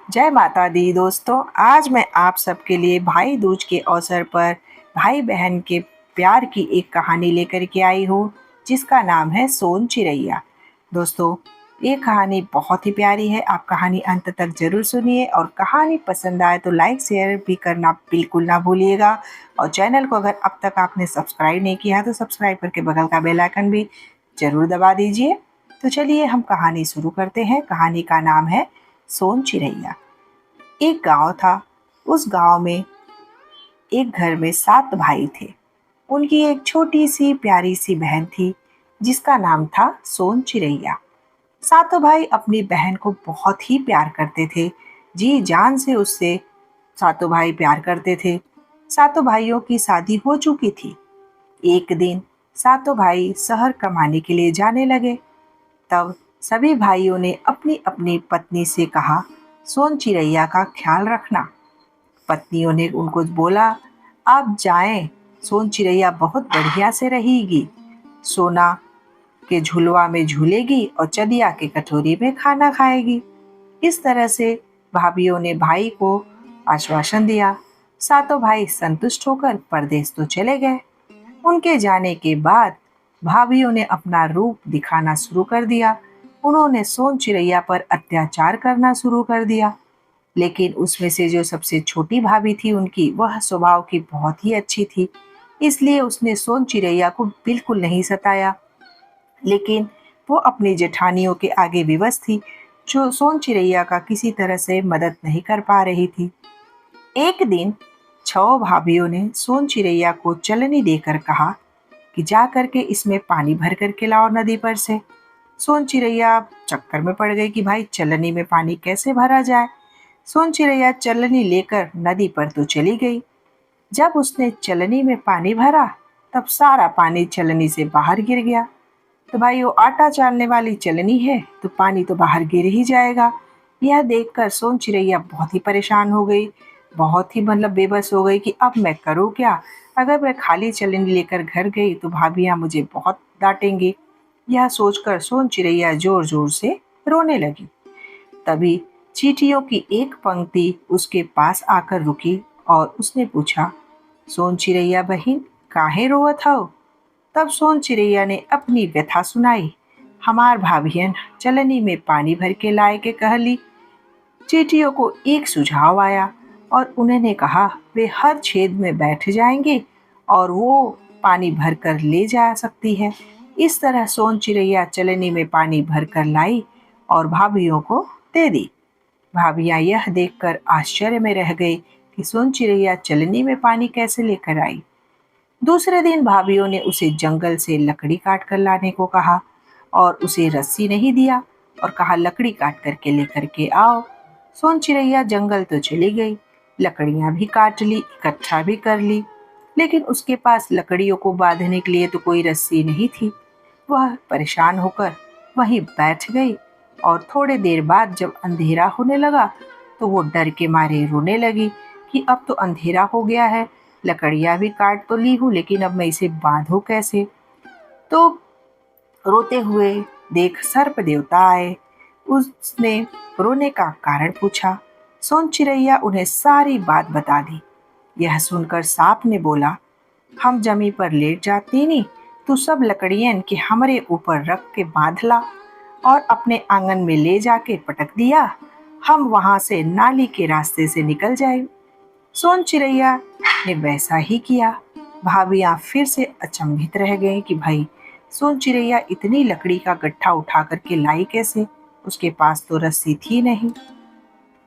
जय माता दी दोस्तों। आज मैं आप सबके लिए भाई दूज के अवसर पर भाई बहन के प्यार की एक कहानी लेकर के आई हूँ, जिसका नाम है सोन चिरैया। दोस्तों, ये कहानी बहुत ही प्यारी है। आप कहानी अंत तक जरूर सुनिए और कहानी पसंद आए तो लाइक शेयर भी करना बिल्कुल ना भूलिएगा। और चैनल को अगर अब तक आपने सब्सक्राइब नहीं किया तो सब्सक्राइब करके बगल का बेल आइकन भी जरूर दबा दीजिए। तो चलिए हम कहानी शुरू करते हैं। कहानी का नाम है सोन चिरैया। एक गांव था। उस गांव में एक घर में 7 भाई थे। उनकी एक छोटी सी प्यारी सी बहन थी, जिसका नाम था सोन चिरैया। सातों भाई अपनी बहन को बहुत ही प्यार करते थे। जी जान से उससे सातों भाई प्यार करते थे। सातों भाइयों की शादी हो चुकी थी। एक दिन सातों भाई शहर कमाने के लिए जाने लगे। तब सभी भाइयों ने अपनी अपनी पत्नी से कहा, सोन चिरैया का ख्याल रखना। पत्नियों ने उनको बोला, आप जाएं, सोन चिरैया बहुत बढ़िया से रहेगी, सोना के झुलवा में झूलेगी और चदिया के कटोरी में खाना खाएगी। इस तरह से भाभीियों ने भाई को आश्वासन दिया। सातों भाई संतुष्ट होकर परदेश तो चले गए। उनके जाने के बाद भाभीियों ने अपना रूप दिखाना शुरू कर दिया। उन्होंने सोन चिरैया पर अत्याचार करना शुरू कर दिया। लेकिन उसमें से जो सबसे छोटी भाभी थी उनकी, वह स्वभाव की बहुत ही अच्छी थी। इसलिए उसने सोन चिरैया को बिल्कुल नहीं सताया। लेकिन वो अपनी जेठानियों के आगे विवश थी, जो सोन चिरैया का किसी तरह से मदद नहीं कर पा रही थी। एक दिन 6 भाभीियों ने सोन चिरैया को चलनी देकर कहा कि जा करके इसमें पानी भर करके लाओ नदी पर से। सोन चिरैया चक्कर में पड़ गई कि भाई चलनी में पानी कैसे भरा जाए। सोन चिरैया चलनी लेकर नदी पर तो चली गई। जब उसने चलनी में पानी भरा, तब सारा पानी चलनी से बाहर गिर गया। तो भाई वो आटा चालने वाली चलनी है, तो पानी तो बाहर गिर ही जाएगा। यह देखकर सोन चिरैया बहुत ही परेशान हो गई। बहुत ही बेबस हो गई कि अब मैं करूँ क्या। अगर मैं खाली चलनी लेकर घर गई तो भाभियाँ मुझे बहुत डांटेंगी। यह सोचकर सोन चिरैया जोर जोर से रोने लगी। तभी चींटियों की एक पंक्ति उसके पास आकर रुकी और उसने पूछा, सोन चिरैया बहिन, काहे रोवत हो? तब सोन चिरैया ने अपनी व्यथा सुनाई। हमार भाभियन चलनी में पानी भर के लाए के कहली। चींटियों को एक सुझाव आया और उन्होंने कहा वे हर छेद में बैठ जाएंगे और वो पानी भर कर ले जा सकती है। इस तरह सोन चिरैया चलनी में पानी भर कर लाई और भाभियों को दे दी। भाभियां यह देखकर आश्चर्य में रह गई कि सोन चिरैया चलनी में पानी कैसे लेकर आई। दूसरे दिन भाभियों ने उसे जंगल से लकड़ी काट कर लाने को कहा और उसे रस्सी नहीं दिया और कहा, लकड़ी काट करके लेकर के आओ। सोन चिरैया जंगल तो चली गई, लकड़ियां भी काट ली, इकट्ठा भी कर ली, लेकिन उसके पास लकड़ियों को बांधने के लिए तो कोई रस्सी नहीं थी। वह परेशान होकर वहीं बैठ गई और थोड़े देर बाद जब अंधेरा होने लगा तो वो डर के मारे रोने लगी कि अब तो अंधेरा हो गया है, लकड़ियां भी काट तो ली हूँ, लेकिन अब मैं इसे बांधूं कैसे। तो रोते हुए देख सर्प देवता आए। उसने रोने का कारण पूछा। सोन चिरैया उन्हें सारी बात बता दी। यह सुनकर सांप ने बोला, हम जमी पर लेट जाती नी, तू सब लकड़ियन के हमरे ऊपर रख के बांध ला और अपने आंगन में ले जाके पटक दिया, हम वहां से नाली के रास्ते से निकल जाए। सोन चिरैया ने वैसा ही किया। भाभियां फिर से अचंभित रह गई कि भाई सोन चिरैया इतनी लकड़ी का गट्ठा उठा करके लाई कैसे, उसके पास तो रस्सी थी नहीं।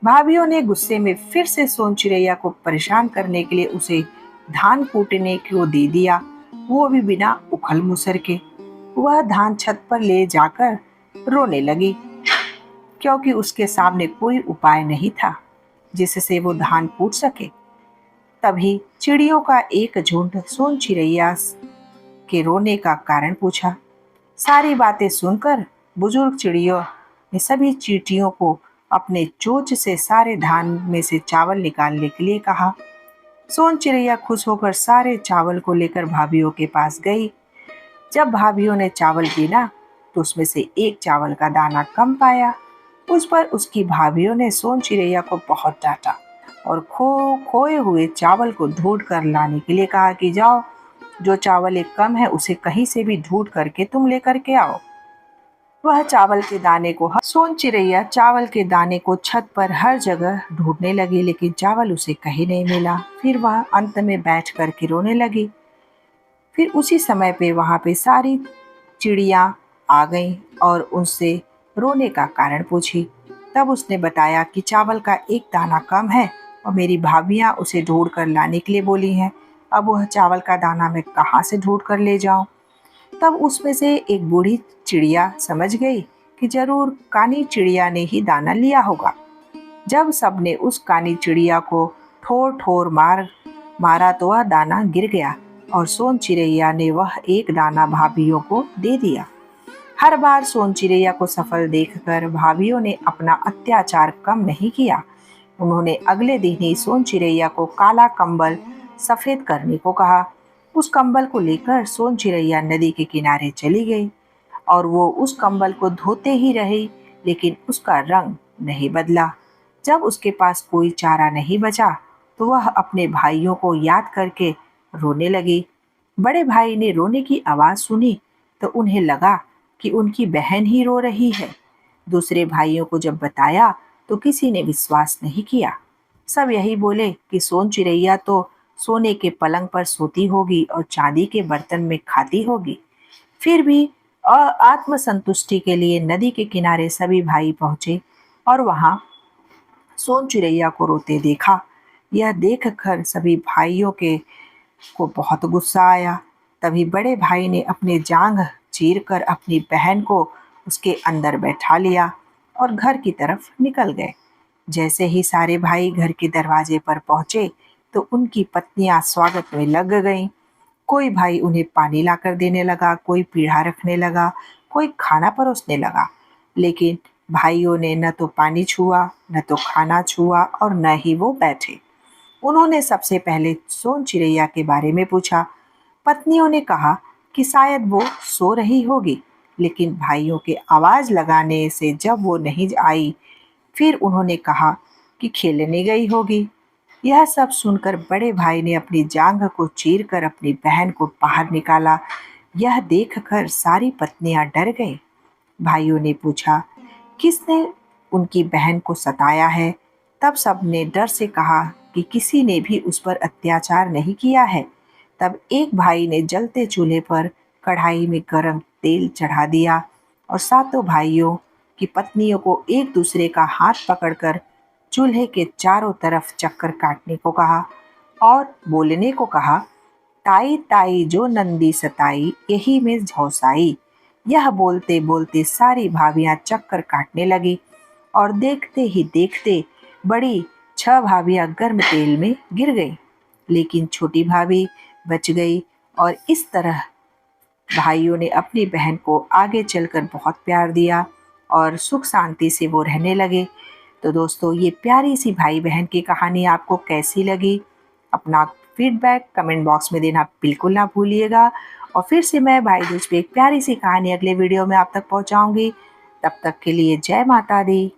भाभियों ने गुस्से में फिर से सोन चिरैया को परेशान करने के लिए उसे धान कूटने को दे दिया, वो भी बिना उखल मुसर के। वह धान छत पर ले जाकर रोने लगी, क्योंकि उसके सामने कोई उपाय नहीं था जिससे वो धान कूट सके। तभी चिड़ियों का एक झुंड सोन चिरैया के रोने का कारण पूछा। सारी बातें सुनकर बुजुर्ग चिड़ियों ने सभी चींटियों को अपने चोंच से सारे धान में से चावल निकालने के लिए कहा। सोन चिड़ैया खुश होकर सारे चावल को लेकर भाभियों के पास गई। जब भाभियों ने चावल गिना तो उसमें से एक चावल का दाना कम पाया। उस पर उसकी भाभीियों ने सोन चिड़ैया को बहुत डांटा और खोए हुए चावल को ढूंढ कर लाने के लिए कहा कि जाओ, जो चावल एक कम है उसे कहीं से भी ढूंढ करके तुम लेकर के आओ। वह चावल के दाने को सोन चिड़ैया चावल के दाने को छत पर हर जगह ढूंढने लगी, लेकिन चावल उसे कहीं नहीं मिला। फिर वह अंत में बैठ कर के रोने लगी। फिर उसी समय पे वहां पे सारी चिड़िया आ गईं और उनसे रोने का कारण पूछी। तब उसने बताया कि चावल का एक दाना कम है और मेरी भाभियां उसे ढूंढ कर लाने के लिए बोली हैं। अब वह चावल का दाना मैं कहाँ से ढूंढ कर ले जाऊं? तब उसमें से एक बूढ़ी चिड़िया समझ गई कि जरूर कानी चिड़िया ने ही दाना लिया होगा। जब सबने उस कानी चिड़िया को ठोर ठोर मारा तो वह दाना गिर गया और सोन चिड़ैया ने वह एक दाना भाभीियों को दे दिया। हर बार सोन चिड़ैया को सफल देखकर भाभीियों ने अपना अत्याचार कम नहीं किया। उन्होंने अगले दिन ही सोन चिड़ैया को काला कंबल सफेद करने को कहा। उस कंबल को लेकर सोन चिड़ैया नदी के किनारे चली गई और वो उस कंबल को धोते ही रही, लेकिन उसका रंग नहीं बदला। जब उसके पास कोई चारा नहीं बचा तो वह अपने भाइयों को याद करके रोने लगी। बड़े भाई ने रोने की आवाज़ सुनी तो उन्हें लगा कि उनकी बहन ही रो रही है। दूसरे भाइयों को जब बताया तो किसी ने विश्वास नहीं किया। सब यही बोले कि सोन चिड़ैया तो सोने के पलंग पर सोती होगी और चांदी के बर्तन में खाती होगी। फिर भी आत्मसंतुष्टि के लिए नदी के किनारे सभी भाई पहुंचे और वहां सोन चिड़ैया को रोते देखा। यह देखकर सभी भाइयों के को बहुत गुस्सा आया। तभी बड़े भाई ने अपने जांघ चीरकर अपनी बहन को उसके अंदर बैठा लिया और घर की तरफ निकल गए। जैसे ही सारे भाई घर के दरवाजे पर पहुंचे तो उनकी पत्नियां स्वागत में लग गईं। कोई भाई उन्हें पानी लाकर देने लगा, कोई पीढ़ा रखने लगा, कोई खाना परोसने लगा। लेकिन भाइयों ने न तो पानी छुआ, न तो खाना छुआ और न ही वो बैठे। उन्होंने सबसे पहले सोन चिड़ैया के बारे में पूछा। पत्नियों ने कहा कि शायद वो सो रही होगी, लेकिन भाइयों के आवाज लगाने से जब वो नहीं आई, फिर उन्होंने कहा कि खेलने गई होगी। यह सब सुनकर बड़े भाई ने अपनी जांघ को चीरकर अपनी बहन को बाहर निकाला। यह देखकर सारी पत्नियां डर गई। भाइयों ने पूछा, किसने उनकी बहन को सताया है? तब सबने डर से कहा कि किसी ने भी उस पर अत्याचार नहीं किया है। तब एक भाई ने जलते चूल्हे पर कढ़ाई में गरम तेल चढ़ा दिया और सातों भाइयों की पत्नियों को एक दूसरे का हाथ पकड़कर चूल्हे के चारों तरफ चक्कर काटने को कहा और बोलने को कहा, ताई ताई जो नंदी सताई यही में झौसाई। यह बोलते बोलते सारी भाभियां चक्कर काटने लगी और देखते ही देखते बड़ी 6 भाभियां गर्म तेल में गिर गई, लेकिन छोटी भाभी बच गई। और इस तरह भाइयों ने अपनी बहन को आगे चलकर बहुत प्यार दिया और सुख शांति से वो रहने लगे। तो दोस्तों, ये प्यारी सी भाई बहन की कहानी आपको कैसी लगी? अपना फीडबैक कमेंट बॉक्स में देना बिल्कुल ना भूलिएगा। और फिर से मैं भाई दूज पे एक प्यारी सी कहानी अगले वीडियो में आप तक पहुंचाऊंगी। तब तक के लिए जय माता दी।